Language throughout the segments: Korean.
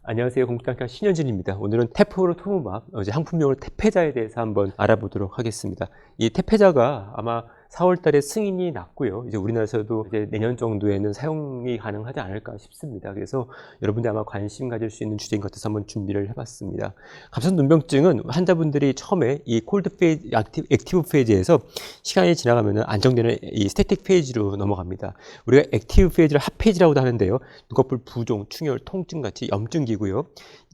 안녕하세요. 공부단과 신현진입니다. 오늘은 테프로토무밥, 이제 항품명으로 테페자에 대해서 한번 알아보도록 하겠습니다. 이 테페자가 아마 4월 달에 승인이 났고요. 이제 우리나라에서도 이제 내년 정도에는 사용이 가능하지 않을까 싶습니다. 그래서 여러분들 아마 관심 가질 수 있는 주제인 것 같아서 한번 준비를 해봤습니다. 갑상 눈병증은 환자분들이 처음에 이 콜드 페이지, 액티브 페이지에서 시간이 지나가면 안정되는 이 스태틱 페이지로 넘어갑니다. 우리가 액티브 페이지를 핫 페이지라고도 하는데요. 눈꺼풀 부종, 충혈, 통증 같이 염증기고요.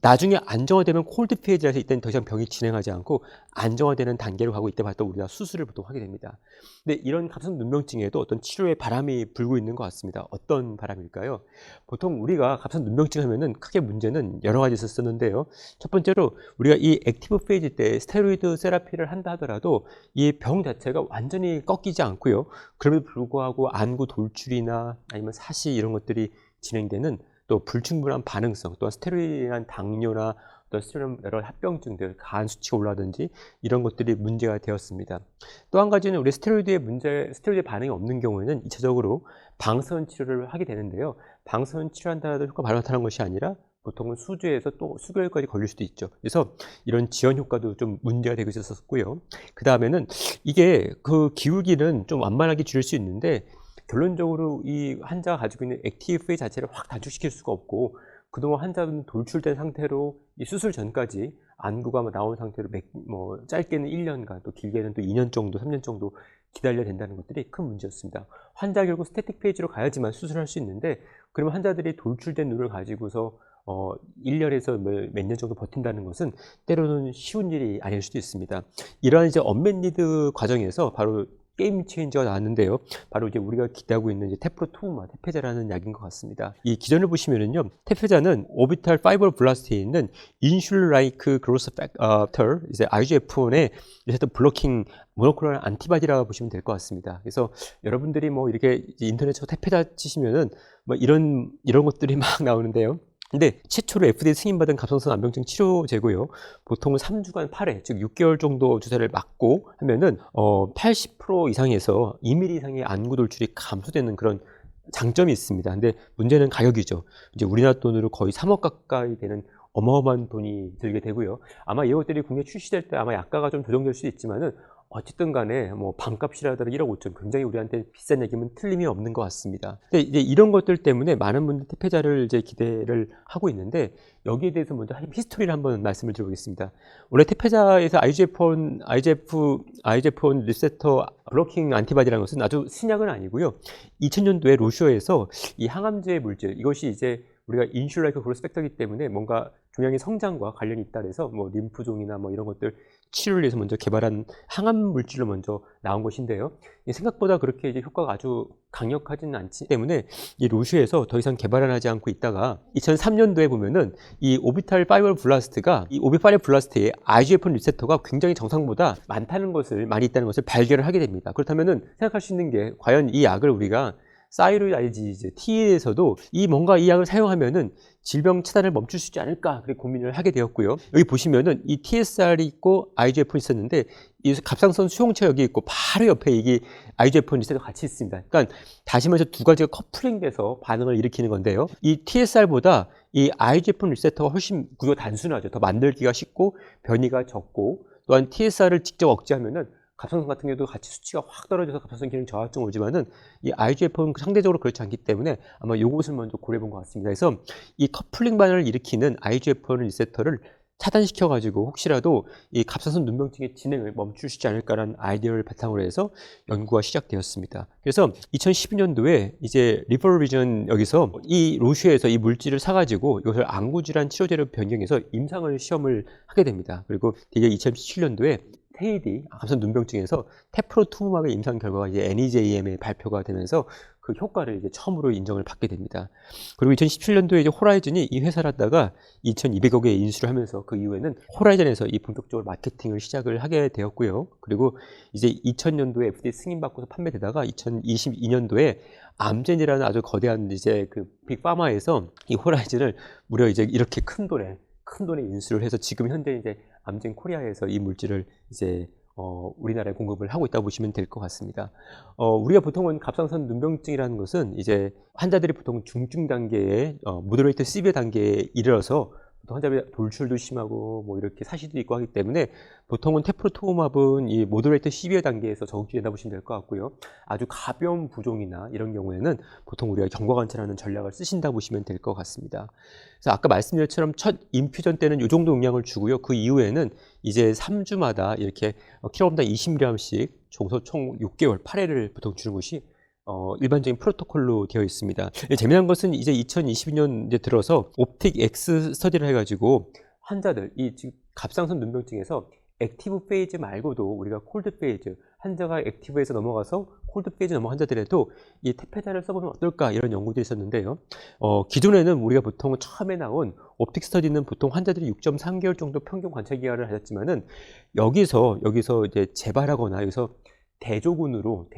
나중에 안정화되면 콜드 페이지라서 이때는 더 이상 병이 진행하지 않고 안정화되는 단계로 가고 이때부터 우리가 수술을 보통 하게 됩니다. 근데 이런 갑상 눈병증에도 어떤 치료의 바람이 불고 있는 것 같습니다. 어떤 바람일까요? 보통 우리가 갑상 눈병증 하면은 크게 문제는 여러 가지 있었는데요. 첫 번째로 우리가 이 액티브 페이지 때 스테로이드 세라피를 한다 하더라도 이 병 자체가 완전히 꺾이지 않고요. 그럼에도 불구하고 안구 돌출이나 아니면 사시 이런 것들이 진행되는 또 불충분한 반응성, 또한 스테로이드한 당뇨나 또 스테로이드 여러 합병증들, 간 수치가 올라든지 이런 것들이 문제가 되었습니다. 또 한 가지는 우리 스테로이드 반응이 없는 경우에는 2차적으로 방사선 치료를 하게 되는데요. 방사선 치료한다 해도 효과 바로 나타나는 것이 아니라 보통은 수주에서 또 수개월까지 걸릴 수도 있죠. 그래서 이런 지연 효과도 좀 문제가 되고 있었고요. 그 다음에는 이게 그 기울기는 좀 완만하게 줄일 수 있는데 결론적으로 이 환자가 가지고 있는 액티브 페이지 자체를 확 단축시킬 수가 없고 그동안 환자는 돌출된 상태로 이 수술 전까지 안구가 나온 상태로 짧게는 1년간 또 길게는 또 2년 정도, 3년 정도 기다려야 된다는 것들이 큰 문제였습니다. 환자 결국 스태틱 페이지로 가야지만 수술할 수 있는데 그러면 환자들이 돌출된 눈을 가지고서 1년에서 몇 년 정도 버틴다는 것은 때로는 쉬운 일이 아닐 수도 있습니다. 이러한 이제 언맷 니드 과정에서 바로 게임 체인저가 나왔는데요. 바로 이제 우리가 기대하고 있는 이제 테프로토무마, 테페자라는 약인 것 같습니다. 이 기전을 보시면은요, 테페자는 오비탈 파이버 블라스트에 있는 인슐라이크 그로스 팩터, 이제 IGF-1의 블로킹 모노클로널 안티바디라고 보시면 될 것 같습니다. 그래서 여러분들이 이렇게 인터넷에서 테페자 치시면은 이런 것들이 막 나오는데요. 근데 최초로 FDA 승인받은 갑상선 암병증 치료제고요. 보통은 3주간 8회, 즉 6개월 정도 주사를 맞고 하면은 80% 이상에서 2mm 이상의 안구 돌출이 감소되는 그런 장점이 있습니다. 근데 문제는 가격이죠. 이제 우리나라 돈으로 거의 3억 가까이 되는 어마어마한 돈이 들게 되고요. 아마 이것들이 국내 출시될 때 아마 약가가 좀 조정될 수도 있지만은 어쨌든 간에 반값이라도 1억 5천 굉장히 우리한테 비싼 얘기면 틀림이 없는 것 같습니다. 근데 이제 이런 것들 때문에 많은 분들이 테페자를 이제 기대를 하고 있는데 여기에 대해서 먼저 히스토리를 한번 말씀을 드려보겠습니다. 원래 테페자에서 IGF-1 리셉터 블로킹 안티바디라는 것은 아주 신약은 아니고요. 2000년도에 로시아에서 이 항암제 물질 이것이 이제 우리가 인슐라이크 그로스 팩터이기 때문에 뭔가 종양의 성장과 관련이 있다 그래서 림프종이나 이런 것들 치료를 위해서 먼저 개발한 항암 물질로 먼저 나온 것인데요. 생각보다 그렇게 이제 효과가 아주 강력하지는 않기 때문에 이 로슈에서 더 이상 개발을 하지 않고 있다가 2003년도에 보면은 이 오비탈 파이버 블라스트가 이 오비파이버 블라스트의 IGF-1 리셉터가 굉장히 정상보다 많이 있다는 것을 발견을 하게 됩니다. 그렇다면은 생각할 수 있는 게 과연 이 약을 우리가 사이로이드 아이 디지즈 T에서도 뭔가 이 약을 사용하면은 질병 차단을 멈출 수 있지 않을까 그렇게 고민을 하게 되었고요. 여기 보시면은 이 TSR이 있고 IGF-1이 있었는데 이 갑상선 수용체 여기 있고 바로 옆에 이게 IGF-1 리셉터가 같이 있습니다. 그러니까 다시 말해서 두 가지가 커플링돼서 반응을 일으키는 건데요. 이 TSR보다 이 IGF-1 리셉터가 훨씬 구조가 단순하죠. 더 만들기가 쉽고 변이가 적고 또한 TSR을 직접 억제하면은 갑상선 같은 경우도 같이 수치가 확 떨어져서 갑상선 기능 저하증 오지만은 이 IGF는 상대적으로 그렇지 않기 때문에 아마 이것을 먼저 고려해 본 것 같습니다. 그래서 이 커플링 반응을 일으키는 IGF-1 리셉터를 차단시켜 가지고 혹시라도 이 갑상선 눈병증의 진행을 멈출 수 있지 않을까라는 아이디어를 바탕으로 해서 연구가 시작되었습니다. 그래서 2012년도에 이제 리퍼비전 여기서 이 로슈에서 이 물질을 사가지고 이것을 안구질환 치료제로 변경해서 임상을 시험을 하게 됩니다. 그리고 되게 2017년도에 테이디, 갑상 눈병증에서 테프로투무맙의 임상 결과가 이제 NEJM에 발표가 되면서 그 효과를 이제 처음으로 인정을 받게 됩니다. 그리고 2017년도에 이제 호라이즌이 이 회사를 하다가 2,200억에 인수를 하면서 그 이후에는 호라이즌에서 이 본격적으로 마케팅을 시작을 하게 되었고요. 그리고 이제 2000년도에 FDA 승인받고서 판매되다가 2022년도에 암젠이라는 아주 거대한 이제 그 빅파마에서 이 호라이즌을 무려 이제 이렇게 큰 돈에 인수를 해서 지금 현재 이제 암젠 코리아에서 이 물질을 이제 우리나라에 공급을 하고 있다고 보시면 될 것 같습니다. 우리가 보통은 갑상선 눈병증이라는 것은 이제 환자들이 보통 중증 단계에 모더레이트 시비어 단계에 이르러서 또 환자들이 돌출도 심하고 뭐 이렇게 사시도 있고 하기 때문에 보통은 테프로토마브는 이 모더레이트 시비어 단계에서 적용된다 보시면 될 것 같고요. 아주 가벼운 부종이나 이런 경우에는 보통 우리가 경과 관찰하는 전략을 쓰신다 보시면 될 것 같습니다. 그래서 아까 말씀드린 것처럼 첫 인퓨전 때는 이 정도 용량을 주고요. 그 이후에는 이제 3주마다 이렇게 킬로그램당 20g씩 총 6개월 8회를 보통 주는 것이 일반적인 프로토콜로 되어 있습니다. 재미난 것은 이제 2022년 이제 들어서 옵틱 X 스터디를 해가지고 환자들, 이 지금 갑상선 눈병증에서 액티브 페이즈 말고도 우리가 콜드 페이즈, 환자가 액티브에서 넘어가서 콜드 페이즈 넘어간 환자들에도 이 테페자를 써보면 어떨까 이런 연구들이 있었는데요. 기존에는 우리가 보통 처음에 나온 옵틱 스터디는 보통 환자들이 6.3개월 정도 평균 관찰 기간을 하셨지만은 여기서 이제 재발하거나 여기서 대조군으로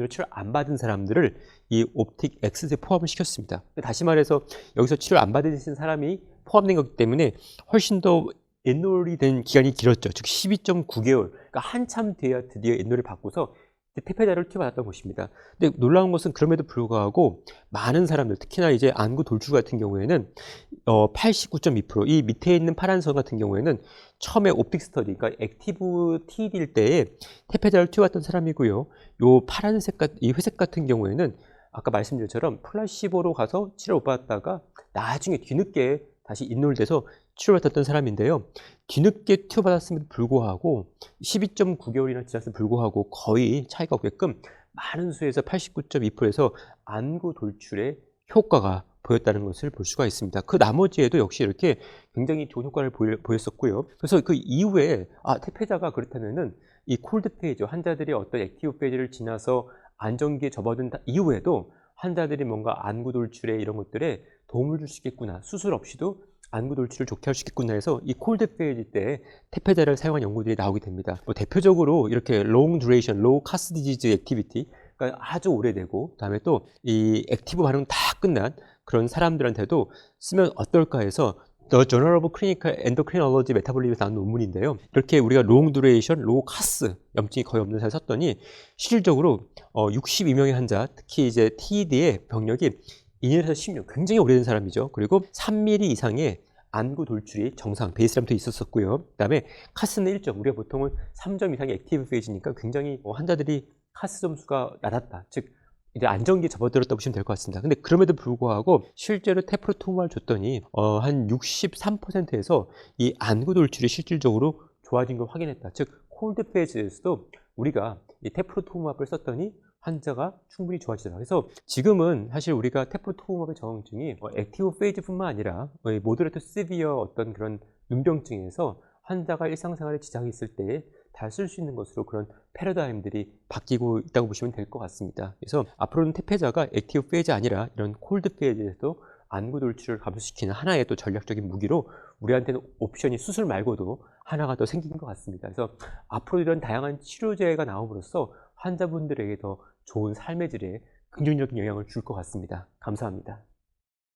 치료 안 받은 사람들을 이 옵틱 X에 포함을 시켰습니다. 다시 말해서 여기서 치료 안 받으신 사람이 포함된 거기 때문에 훨씬 더 엔롤이 된 기간이 길었죠. 즉 12.9개월. 그러니까 한참 돼야 드디어 엔롤을 받고서 테페자를 투여받았던 것입니다. 근데 놀라운 것은 그럼에도 불구하고 많은 사람들, 특히나 이제 안구 돌출 같은 경우에는 89.2%, 이 밑에 있는 파란 선 같은 경우에는 처음에 옵틱 스터디, 그러니까 액티브 TED일 때에 테페자를 투여받던 사람이고요. 요 파란색, 이 회색 같은 경우에는 아까 말씀드린 것처럼 플라시보로 가서 치료 못 받았다가 나중에 뒤늦게 다시 인롤돼서 치료받았던 사람인데요. 뒤늦게 투여받았음에도 불구하고 12.9개월이나 지났음에도 불구하고 거의 차이가 없게끔 많은 수에서 89.2%에서 안구 돌출에 효과가 보였다는 것을 볼 수가 있습니다. 그 나머지에도 역시 이렇게 굉장히 좋은 효과를 보였었고요. 그래서 그 이후에 테페자가 그렇다면은 이 콜드 페이지, 환자들이 어떤 액티브 페이지를 지나서 안정기에 접어든 이후에도 환자들이 뭔가 안구 돌출에 이런 것들에 도움을 줄 수 있겠구나. 수술 없이도 안구 돌출을 좋게 할 수 있겠구나 해서 이 콜드 페이지 때 테페자를 사용한 연구들이 나오게 됩니다. 대표적으로 이렇게 long duration, low cost disease activity, 그러니까 아주 오래되고 그다음에 또 이 액티브 반응 다 끝난 그런 사람들한테도 쓰면 어떨까 해서 The Journal of Clinical Endocrinology Metabolism에서 나온 논문인데요. 이렇게 우리가 long duration, low cost 염증이 거의 없는 사람을 썼더니 실질적으로 62명의 환자, 특히 이제 TED의 병력이 2년에서 10년, 굉장히 오래된 사람이죠. 그리고 3mm 이상의 안구 돌출이 정상, 베이스라인부터 있었었고요. 그 다음에 카스는 1점, 우리가 보통은 3점 이상의 액티브 페이지니까 굉장히 환자들이 카스 점수가 낮았다. 즉, 이제 안정기에 접어들었다고 보시면 될 것 같습니다. 근데 그럼에도 불구하고 실제로 테프로토마를 줬더니 한 63%에서 이 안구 돌출이 실질적으로 좋아진 걸 확인했다. 즉, 콜드 페이지에서도 우리가 이 테프로토마를 썼더니 환자가 충분히 좋아지더라. 그래서 지금은 사실 우리가 테프로토마의 저항증이 액티브 페이지뿐만 아니라 모더레이트 시비어 어떤 그런 눈병증에서 환자가 일상생활에 지장이 있을 때에 다 쓸 수 있는 것으로 그런 패러다임들이 바뀌고 있다고 보시면 될 것 같습니다. 그래서 앞으로는 테페자가 액티브 페이지 아니라 이런 콜드 페이지에서도 안구 돌출을 감소시키는 하나의 또 전략적인 무기로 우리한테는 옵션이 수술 말고도 하나가 더 생긴 것 같습니다. 그래서 앞으로 이런 다양한 치료제가 나옴으로써 환자분들에게 더 좋은 삶의 질에 긍정적인 영향을 줄 것 같습니다. 감사합니다.